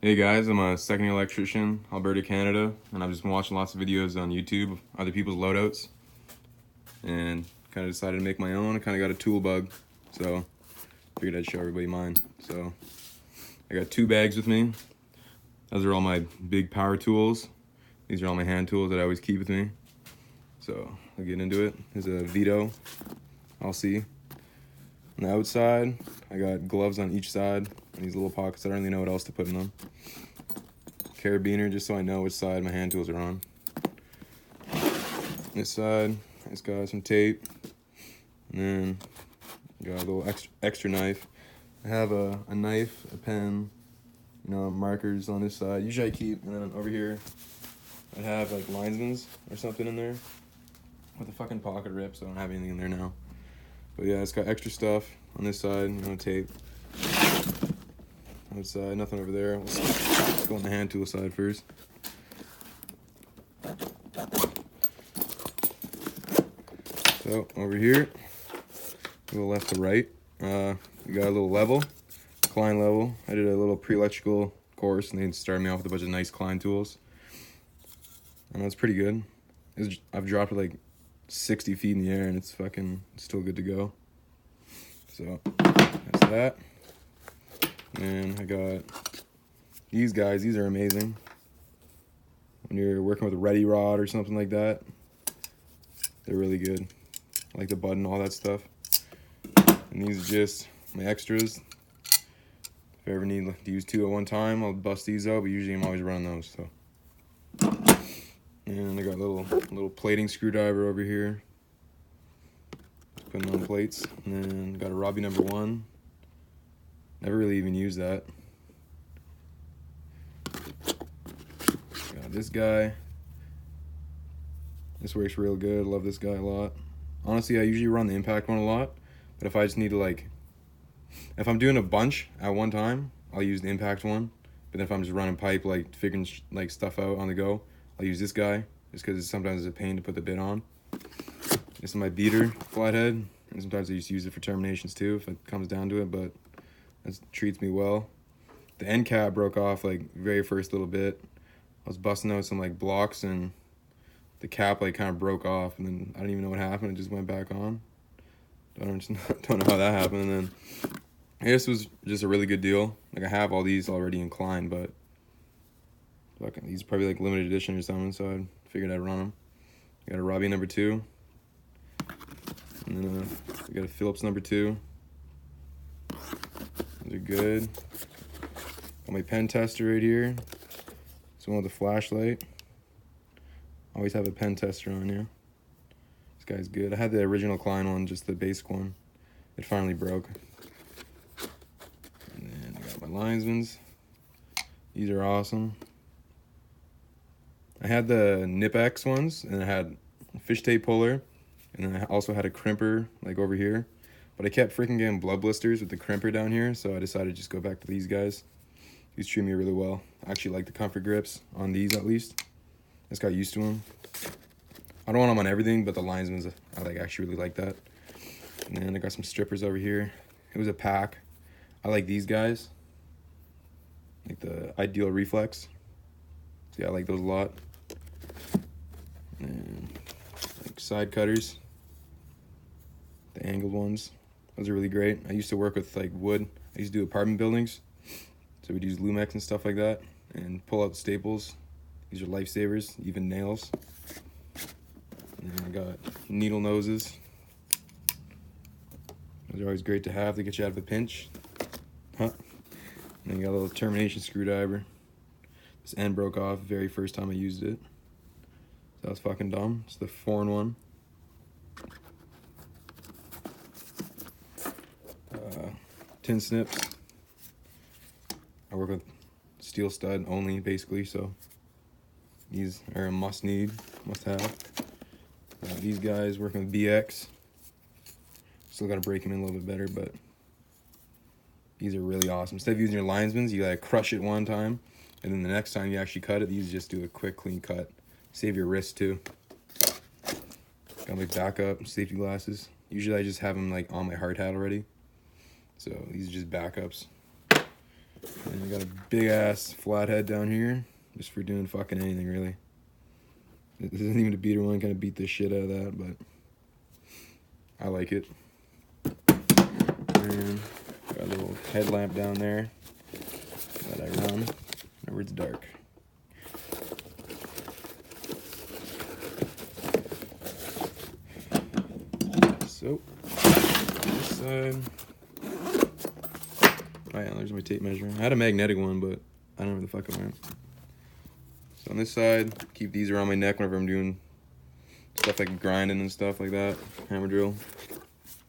Hey guys, I'm a second year electrician, Alberta, Canada, and I've just been watching lots of videos on YouTube of other people's loadouts and kind of decided to make my own. I kind of got a tool bug, so figured I'd show everybody mine. So I got 2 bags with me. Those are all my big power tools. These are all my hand tools that I always keep with me. So I'll get into it. There's a Vito, I'll see. On the outside, I got gloves on each side and these little pockets. I don't really know what else to put in them. Carabiner, just so I know which side my hand tools are on. This side, it's got some tape. And then got a little extra knife. I have a knife, a pen, markers on this side. Usually I keep, and then over here, I have like linesman's or something in there. With a fucking pocket rip, so I don't have anything in there now. But yeah, it's got extra stuff on this side, tape. Outside, nothing over there. Let's go on the hand tool side first. So over here, a little left to right, we got a little level, Klein level. I did a little pre-electrical course, and they started me off with a bunch of nice Klein tools. I know it's pretty good. I've dropped it like 60 feet in the air, and it's still good to go. So that's that. And I got these guys. These are amazing. When you're working with a ready rod or something like that, they're really good. I like the button, all that stuff. And these are just my extras. If I ever need to use 2 at one time, I'll bust these out, but usually I'm always running those. So. And I got a little plating screwdriver over here. Putting on plates. And then got a Robbie number 1. Never really even used that. Got this guy. This works real good. Love this guy a lot. Honestly, I usually run the impact one a lot. But if I just need to if I'm doing a bunch at one time, I'll use the impact one. But if I'm just running pipe, figuring stuff out on the go, I'll use this guy, just because sometimes it's a pain to put the bit on. This is my beater flathead, and sometimes I used to use it for terminations too, if it comes down to it, but it treats me well. The end cap broke off very first little bit. I was busting out some blocks, and the cap kind of broke off, and then I don't even know what happened. It just went back on. Don't know how that happened. And then I guess it was just a really good deal. I have all these already inclined, but these are probably limited edition or something, so I figured I'd run them. I got a Robbie number 2. And then we got a Phillips number 2. Those are good. Got my pen tester right here. This one with a flashlight. Always have a pen tester on here. This guy's good. I had the original Klein one, just the basic one. It finally broke. And then I got my linesman's. These are awesome. I had the Nip-X ones, and I had a fish tape puller, and then I also had a crimper over here. But I kept freaking getting blood blisters with the crimper down here, so I decided to just go back to these guys. These treat me really well. I actually like the comfort grips on these at least. I just got used to them. I don't want them on everything, but the linesman's, I actually really like that. And then I got some strippers over here. It was a pack. I like these guys. The Ideal Reflex. So yeah, I like those a lot. And side cutters. The angled ones. Those are really great. I used to work with wood. I used to do apartment buildings. So we'd use Lumex and stuff like that. And pull out the staples. These are lifesavers, even nails. And then I got needle noses. Those are always great to have to get you out of a pinch. And then you got a little termination screwdriver. This end broke off the very first time I used it. So that was fucking dumb. It's the 4-in-1. Tin snips. I work with steel stud only, basically, so these are a must have. These guys working with BX. Still got to break them in a little bit better, but these are really awesome. Instead of using your linesman's, you crush it one time, and then the next time you actually cut it, these just do a quick, clean cut. Save your wrist too. Got my backup safety glasses. Usually I just have them on my hard hat already. So these are just backups. And I got a big ass flathead down here, just for doing fucking anything really. This isn't even a beater one, kind of beat the shit out of that, but I like it. And got a little headlamp down there that I run whenever it's dark. So, this side. Oh yeah, there's my tape measure. I had a magnetic one, but I don't know where the fuck it went. So on this side, keep these around my neck whenever I'm doing stuff like grinding and stuff like that. Hammer drill.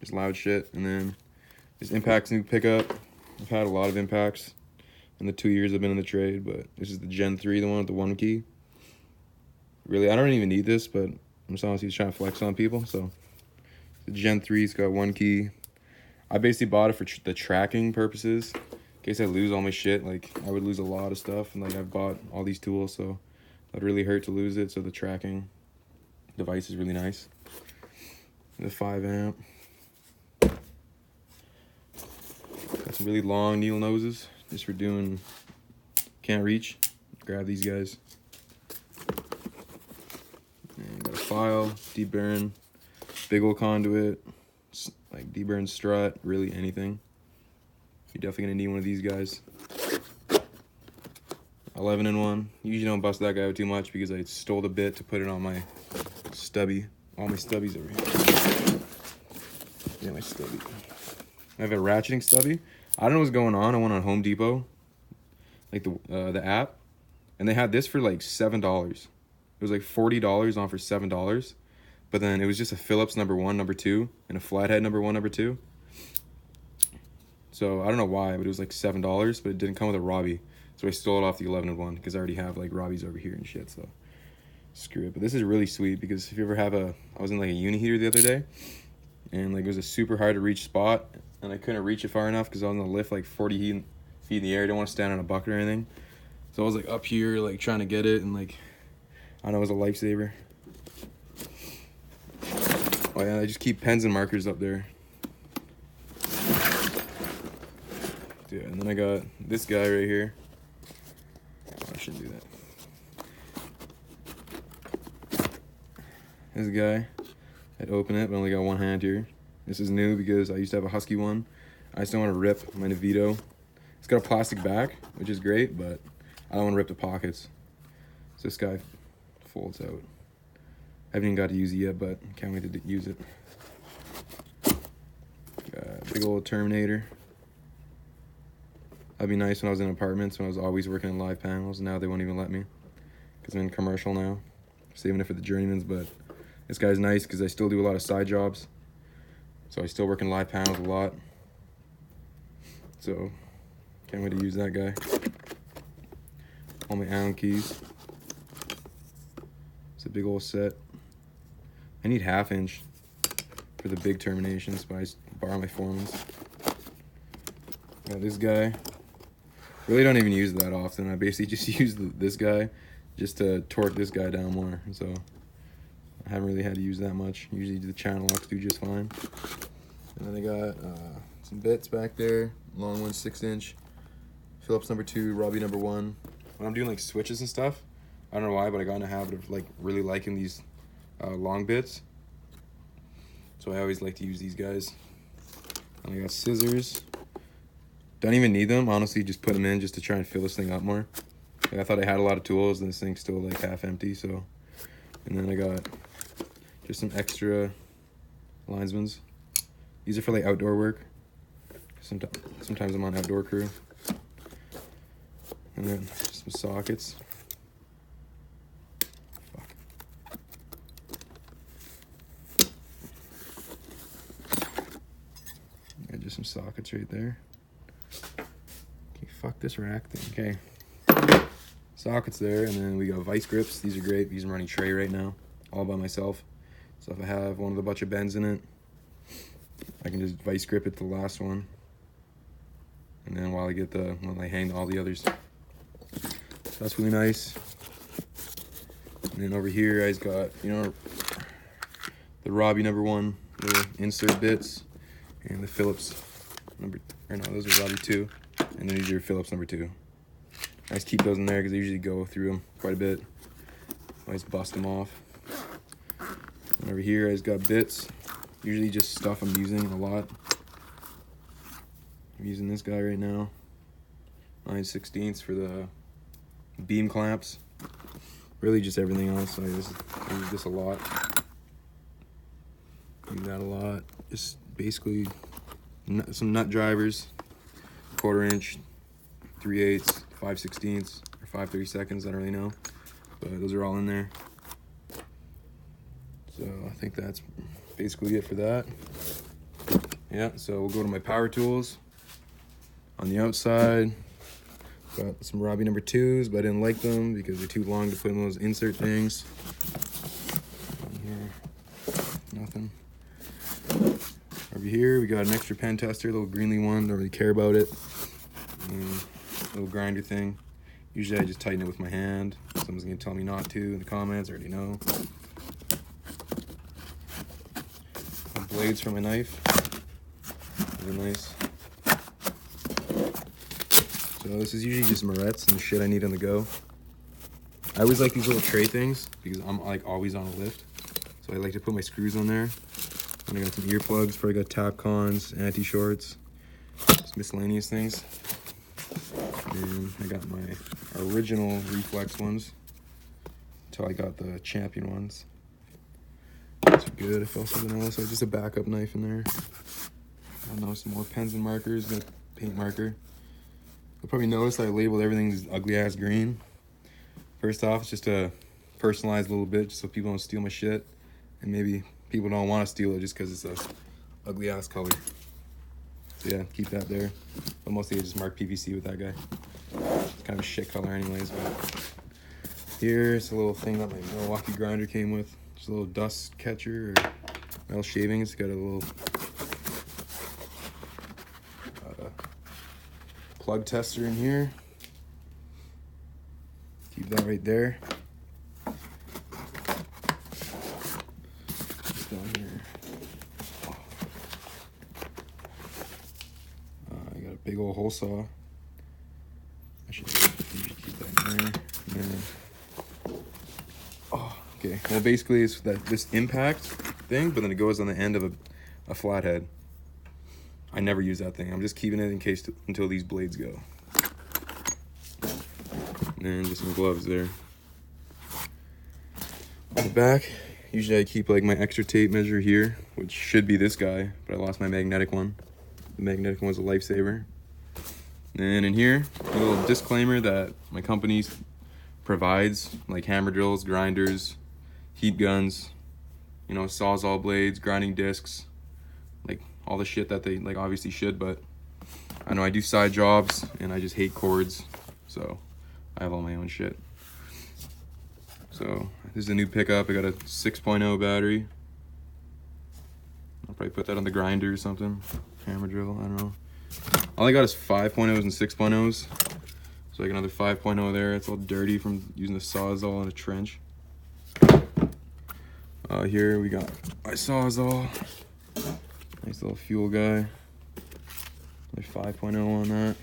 Just loud shit. And then this Impact's new pickup. I've had a lot of Impacts in the 2 years I've been in the trade, but this is the Gen 3, the one with the 1 key. Really, I don't even need this, but I'm just honestly trying to flex on people, so. The Gen 3's got 1 key. I basically bought it for the tracking purposes. In case I lose all my shit, like I would lose a lot of stuff, and like I've bought all these tools, so that'd really hurt to lose it. So the tracking device is really nice. The 5 amp. Got some really long needle noses, just for doing can't reach. Grab these guys. And got a file, deburring. Big old conduit, like deburn strut, really anything. You're definitely gonna need one of these guys. 11-in-1. Usually don't bust that guy out too much because I stole the bit to put it on my stubby. All my stubbies over here. Yeah, my stubby. I have a ratcheting stubby. I don't know what's going on. I went on Home Depot, like the app, and they had this for like $7. It was like $40 on for $7. But then it was just a Phillips number 1, number 2, and a flathead number 1, number 2. So I don't know why, but it was like $7, but it didn't come with a Robbie. So I stole it off the 11-in-1 because I already have like Robbies over here and shit, so screw it. But this is really sweet because if you ever have I was in like a uni heater the other day, and like it was a super hard to reach spot, and I couldn't reach it far enough because I was on the lift like 40 feet in the air. I didn't want to stand on a bucket or anything. So I was like up here like trying to get it, and like, I don't know, it was a lifesaver. Oh yeah, I just keep pens and markers up there. Yeah, and then I got this guy right here. Oh, I shouldn't do that. This guy, I'd open it, but I only got one hand here. This is new because I used to have a Husky one. I just don't want to rip my Navito. It's got a plastic back, which is great, but I don't want to rip the pockets. So this guy folds out. I haven't even got to use it yet, but can't wait to use it. Got a big old Terminator. That'd be nice when I was in apartments, when I was always working in live panels. Now they won't even let me because I'm in commercial now. Saving it for the journeymans, but this guy's nice because I still do a lot of side jobs. So I still work in live panels a lot. So can't wait to use that guy. All my Allen keys. It's a big old set. I need 1/2 inch for the big terminations, but I borrow my foreman's. Got this guy. Really don't even use it that often. I basically just use this guy just to torque this guy down more. So I haven't really had to use that much. Usually the channel locks do just fine. And then I got some bits back there. Long one, 6-inch. Phillips number 2, Robbie number 1. When I'm doing like switches and stuff, I don't know why, but I got in a habit of like really liking these long bits. So I always like to use these guys. And I got scissors. Don't even need them, honestly, just put them in just to try and fill this thing up more. Like, I thought I had a lot of tools and this thing's still like half empty, so. And then I got just some extra linesmans. These are for like outdoor work. Sometimes I'm on outdoor crew. And then some sockets. Fuck. Got just some sockets right there. Okay, fuck this rack thing. Okay. Sockets there, and then we got vice grips. These are great because I'm running tray right now, all by myself. So if I have one with a bunch of bends in it, I can just vice grip it to the last one. And then while I hang all the others. So that's really nice. And then over here I just got, the Robbie number 1 little insert bits, and the Phillips those are Robbie 2. And then these are Phillips number 2. I just keep those in there because I usually go through them quite a bit. I always bust them off. And over here I just got bits. Usually just stuff I'm using a lot. I'm using this guy right now. 9/16 for the beam clamps. Really just everything else. I use this a lot. Use that a lot. Just basically some nut drivers. 1/4 inch, 3/8, 5/16, or 5/32. I don't really know. But those are all in there. So I think that's basically it for that. Yeah, so we'll go to my power tools. On the outside, got some Robbie number 2s, but I didn't like them because they're too long to put in those insert things. In here, nothing. Over here, we got an extra pen tester, a little greenly one, don't really care about it. Little grinder thing. Usually I just tighten it with my hand. Someone's gonna tell me not to in the comments, I already know. Blades for my knife. Those are nice. So this is usually just Moretz and shit I need on the go. I always like these little tray things because I'm like always on a lift. So I like to put my screws on there. And I got some earplugs, probably got Tapcons, anti-shorts, just miscellaneous things. And I got my original reflex ones until I got the champion ones. That's good. I felt something else. So just a backup knife in there. I don't know, some more pens and markers, got a paint marker. You'll probably notice I labeled everything as ugly ass green. First off, it's just to personalize a little bit just so people don't steal my shit. And maybe people don't want to steal it just because it's a ugly ass color. So yeah, keep that there. But mostly I just mark PVC with that guy. It's kind of a shit color anyways. But here's a little thing that my Milwaukee grinder came with. Just a little dust catcher or metal shaving. It's got a little plug tester in here. Keep that right there. Just down here. I got a big old hole saw. I should keep that in there. And then, okay. Well, basically, it's this impact thing, but then it goes on the end of a flathead. I never use that thing. I'm just keeping it in case until these blades go. And just some gloves there. On the back, usually I keep like my extra tape measure here, which should be this guy, but I lost my magnetic one. The magnetic one was a lifesaver. And in here, a little disclaimer that my company provides, like hammer drills, grinders, heat guns, you know, sawzall blades, grinding discs, like all the shit that they like obviously should, but I know I do side jobs and I just hate cords, so I have all my own shit. So this is a new pickup. I got a 6.0 battery. I'll probably put that on the grinder or something. Hammer drill, I don't know. All I got is 5.0s and 6.0s. So like another 5.0 there. It's all dirty from using the sawzall in a trench. Here we got my sawzall. Nice little fuel guy. Another 5.0 on that.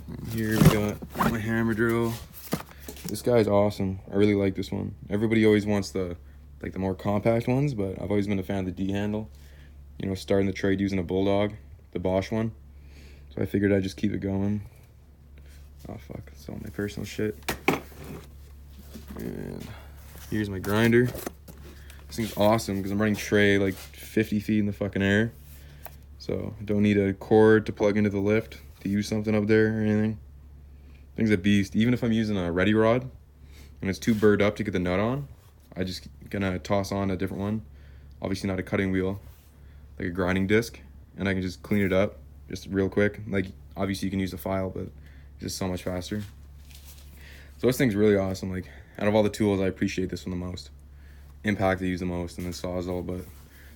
And here we got my hammer drill. This guy's awesome. I really like this one. Everybody always wants the more compact ones, but I've always been a fan of the D handle. You know, starting the trade using a Bulldog, the Bosch one. So I figured I'd just keep it going. Oh fuck, it's all my personal shit. And here's my grinder. This thing's awesome because I'm running tray like 50 feet in the fucking air. So I don't need a cord to plug into the lift to use something up there or anything. Thing's a beast. Even if I'm using a ready rod and it's too burred up to get the nut on, I just gonna toss on a different one. Obviously not a cutting wheel, like a grinding disc, and I can just clean it up just real quick. Like obviously you can use a file, but it's just so much faster. So this thing's really awesome. Like out of all the tools, I appreciate this one the most. Impact I use the most, and then sawzall, but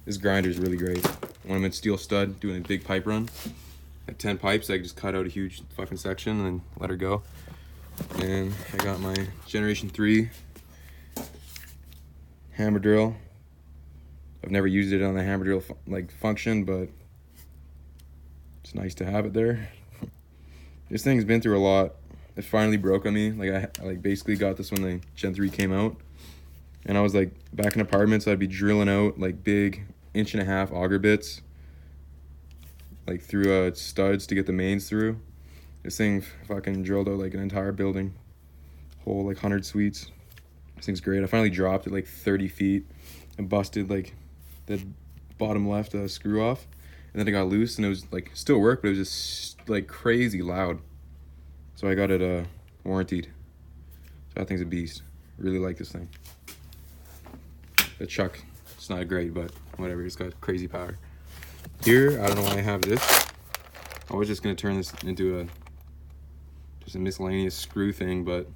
this grinder is really great. When I'm in steel stud doing a big pipe run, at 10 pipes, I can just cut out a huge fucking section and then let her go. And I got my Generation 3 hammer drill. I've never used it on the hammer drill function, but It's nice to have it there. This thing's been through a lot. It finally broke on me. Like I like basically got this when the Gen 3 came out. And I was like back in apartments, I'd be drilling out like big 1.5-inch auger bits like through studs to get the mains through. This thing fucking drilled out like an entire building, whole like 100 suites. This thing's great. I finally dropped it like 30 feet and busted like the bottom left screw off, and then it got loose and it was like still worked, but it was just like crazy loud. So I got it warranted. So that thing's a beast. Really like this thing. The chuck, it's not great, but whatever. It's got crazy power. Here, I don't know why I have this. I was just gonna turn this into just a miscellaneous screw thing, but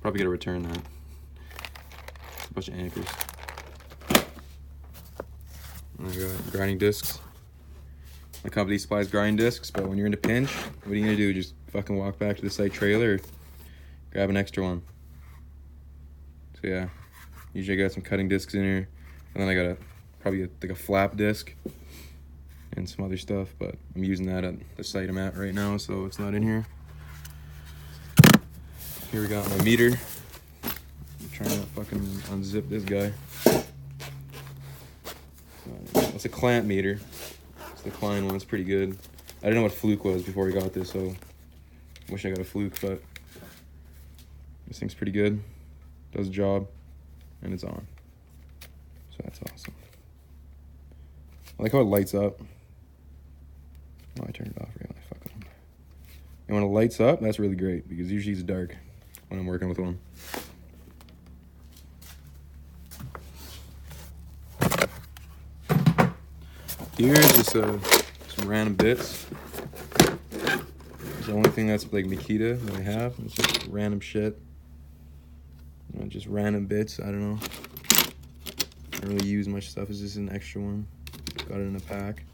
probably gonna return that. It's a bunch of anchors. And I got grinding discs. My company supplies grinding discs, but when you're in a pinch, what are you gonna do? Just fucking walk back to the site trailer or grab an extra one. So yeah, usually I got some cutting discs in here, and then I got probably like a flap disc and some other stuff, but I'm using that at the site I'm at right now, so it's not in here. Here we got my meter. I'm trying to fucking unzip this guy. It's a clamp meter. It's the Klein one. It's pretty good. I didn't know what fluke was before we got this, so wish I got a fluke, but this thing's pretty good. Does the job, and it's on. So that's awesome. I like how it lights up. Oh, I turned it off really. Fucking. And when it lights up, that's really great because usually it's dark when I'm working with one. Here's just some random bits. It's the only thing that's like Makita that I have. It's just random shit. You know, just random bits. I don't know. I don't really use much stuff. It's just an extra one. Got it in a pack.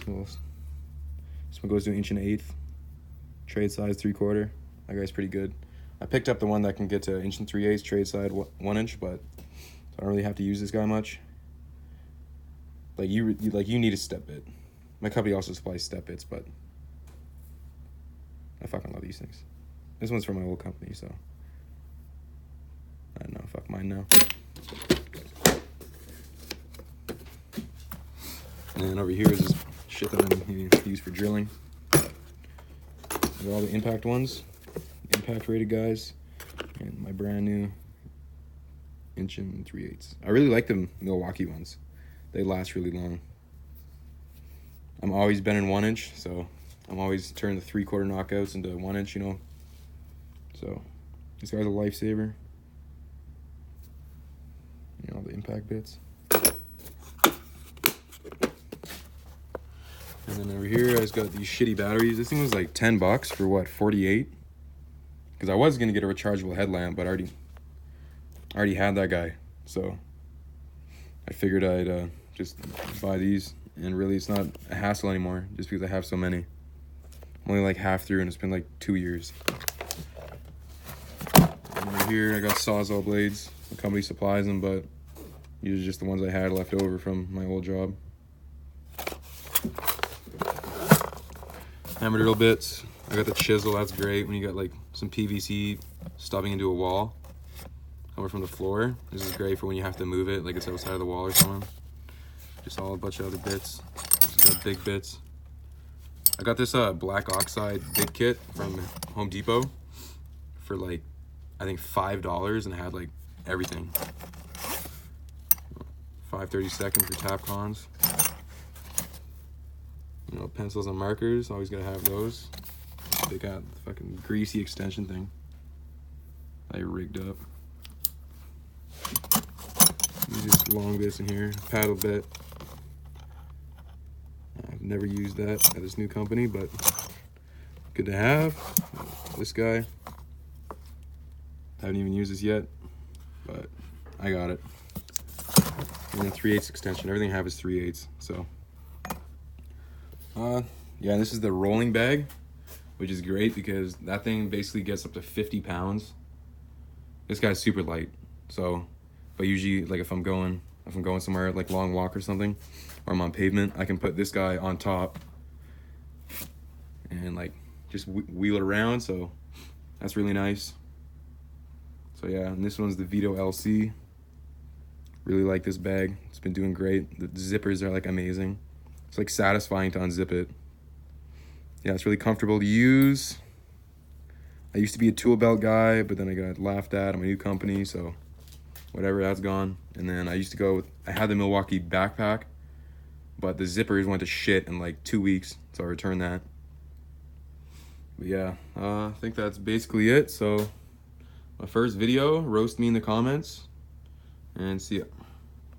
Well, this one goes to 1.125". Trade size 3/4. That guy's pretty good. I picked up the one that can get to 1 3/8". Trade side 1 inch, but I don't really have to use this guy much. Like you need a step bit. My company also supplies step bits, but I fucking love these things. This one's from my old company, so I don't know. Fuck mine now. And then over here is this shit that I'm used for drilling. All the impact ones, impact rated guys, and my brand new 1 3/8". I really like the Milwaukee ones. They last really long. I'm always been in 1 inch, so I'm always turning the 3/4 knockouts into 1 inch, you know. So this guy's a lifesaver. You know, the impact bits. And then over here, I just got these shitty batteries. This thing was like $10 for what, 48? Because I was gonna get a rechargeable headlamp, but I already had that guy. So I figured I'd just buy these, and really it's not a hassle anymore, just because I have so many. I'm only like half through, and it's been like 2 years. And over here, I got Sawzall blades. The company supplies them, but these are just the ones I had left over from my old job. Hammer drill bits. I got the chisel. That's great when you got like some PVC stubbing into a wall coming from the floor. This is great for when you have to move it, like it's outside of the wall or something. Just all a bunch of other bits. Just got big bits. I got this black oxide big kit from Home Depot for like, I think $5, and it had like everything. 5/32 for tap cons. You know, pencils and markers, always gotta have those. They got the fucking greasy extension thing I rigged up. Just long bits in here, paddle bit. I've never used that at this new company, but good to have. This guy, haven't even used this yet, but I got it. And a 3/8 extension. Everything I have is 3/8, so. Yeah, this is the rolling bag, which is great because that thing basically gets up to 50 pounds. This guy's super light, so, but usually, like if I'm going if I'm going somewhere like long walk or something, or I'm on pavement, I can put this guy on top and like just wheel it around. So that's really nice. So yeah, and this one's the Vito LC. Really like this bag. It's been doing great. The zippers are like amazing. It's like satisfying to unzip it. Yeah, it's really comfortable to use. I used to be a tool belt guy, but then I got laughed at. I'm a new company, so whatever, that's gone. And then I used to go with, I had the Milwaukee backpack, but the zippers went to shit in like 2 weeks, so I returned that. But yeah, I think that's basically it. So my first video, roast me in the comments, and see ya.